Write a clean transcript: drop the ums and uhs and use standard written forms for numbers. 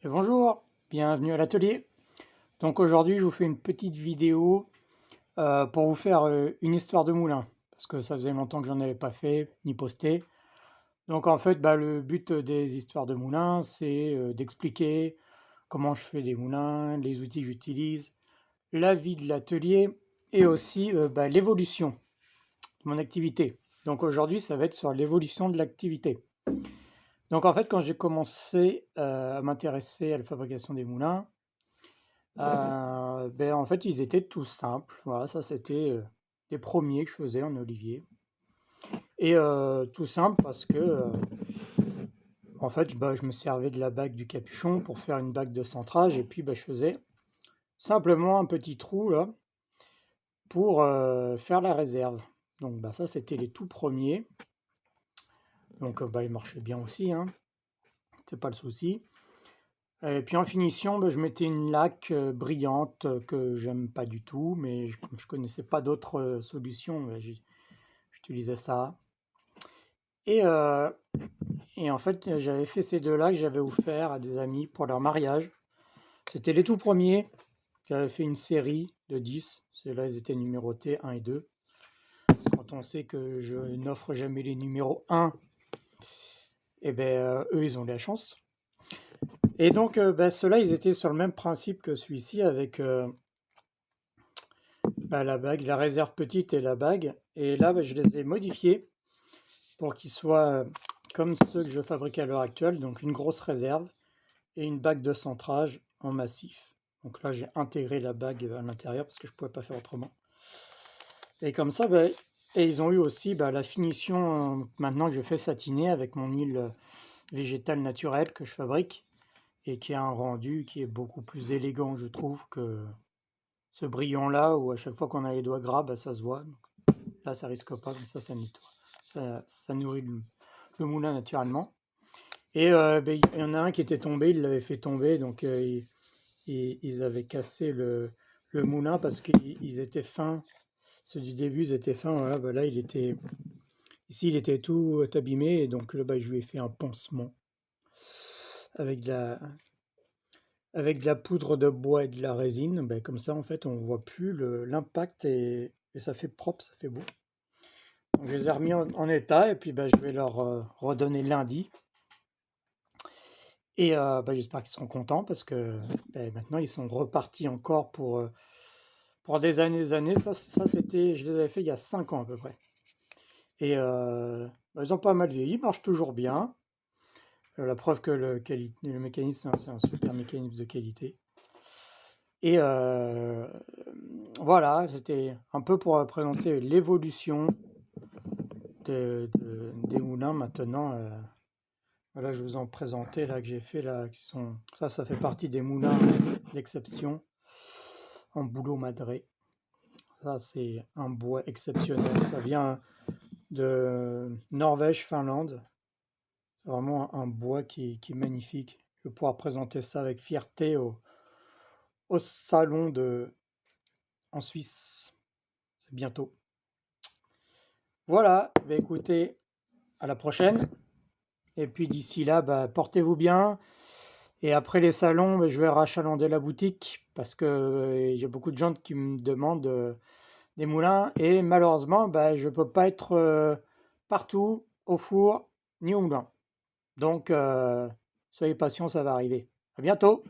Et bonjour, bienvenue à l'atelier. Donc aujourd'hui, je vous fais une petite vidéo pour vous faire une histoire de moulin, parce que ça faisait longtemps que j'en avais pas fait ni posté. Donc en fait, le but des histoires de moulin, c'est d'expliquer comment je fais des moulins, les outils que j'utilise, la vie de l'atelier et aussi l'évolution de mon activité. Donc aujourd'hui, ça va être sur l'évolution de l'activité. Donc en fait, quand j'ai commencé à m'intéresser à la fabrication des moulins, en fait, ils étaient tout simples. Voilà, ça c'était, les premiers que je faisais en olivier et tout simple parce que, en fait, je me servais de la bague du capuchon pour faire une bague de centrage et puis, je faisais simplement un petit trou là pour, faire la réserve. Donc ça, c'était les tout premiers. Donc ils marchaient bien aussi, hein, c'est pas le souci. Et puis en finition, je mettais une laque, brillante, que j'aime pas du tout, mais comme je connaissais pas d'autres, solutions, j'utilisais ça et heu et en fait, j'avais fait ces 2 là que j'avais offert à des amis pour leur mariage. C'était les tout premiers. J'avais fait une série de 10. Ceux-là, ils étaient numérotés 1 et 2. Quand on sait que je n'offre jamais les numéros 1, eux, ils ont de la chance et donc ceux-là, ils étaient sur le même principe que celui-ci avec, la bague, la réserve petite et la bague et là, je les ai modifiés pour qu'ils soient, comme ceux que je fabrique à l'heure actuelle, donc une grosse réserve et une bague de centrage en massif. Donc là, j'ai intégré la bague à l'intérieur parce que je ne pouvais pas faire autrement. Et comme ça, et ils ont eu aussi la finition, maintenant que je fais satiner avec mon huile végétale naturelle que je fabrique et qui a un rendu qui est beaucoup plus élégant, je trouve, que ce brillant-là où à chaque fois qu'on a les doigts gras, ça se voit. Donc là, ça risque pas, comme ça nettoie. Ça nourrit le moulin naturellement. Et il y en a un qui était tombé, il l'avait fait tomber, donc ils avaient cassé le moulin parce qu'ils étaient fins. Ceux du début, ils étaient fins. Voilà, là, il était tout abîmé, et donc là, je lui ai fait un pansement avec de la poudre de bois et de la résine. Comme ça, en fait, on voit plus l'impact et ça fait propre, ça fait beau. Donc, je les ai remis en état et puis je vais leur redonner lundi. Et j'espère qu'ils seront contents parce que maintenant ils sont repartis encore pour des années. Ça c'était, je les avais fait il y a 5 ans à peu près. Et ils ont pas mal vieilli, ils marchent toujours bien. La preuve que le mécanisme, c'est un super mécanisme de qualité. Et voilà, c'était un peu pour présenter l'évolution des moulins maintenant. Voilà, je vous en présentais là que j'ai fait là, qui sont ça fait partie des moulins d'exception en bouleau madré. Ça c'est un bois exceptionnel. Ça vient de Norvège, Finlande. C'est vraiment un bois qui est magnifique. Je vais pouvoir présenter ça avec fierté au salon en Suisse. C'est bientôt. Voilà, écoutez, à la prochaine. Et puis d'ici là, portez-vous bien. Et après les salons, je vais rachalander la boutique parce que j'ai beaucoup de gens qui me demandent des moulins. Et malheureusement, je ne peux pas être partout au four ni au moulin. Donc, soyez patients, ça va arriver. À bientôt!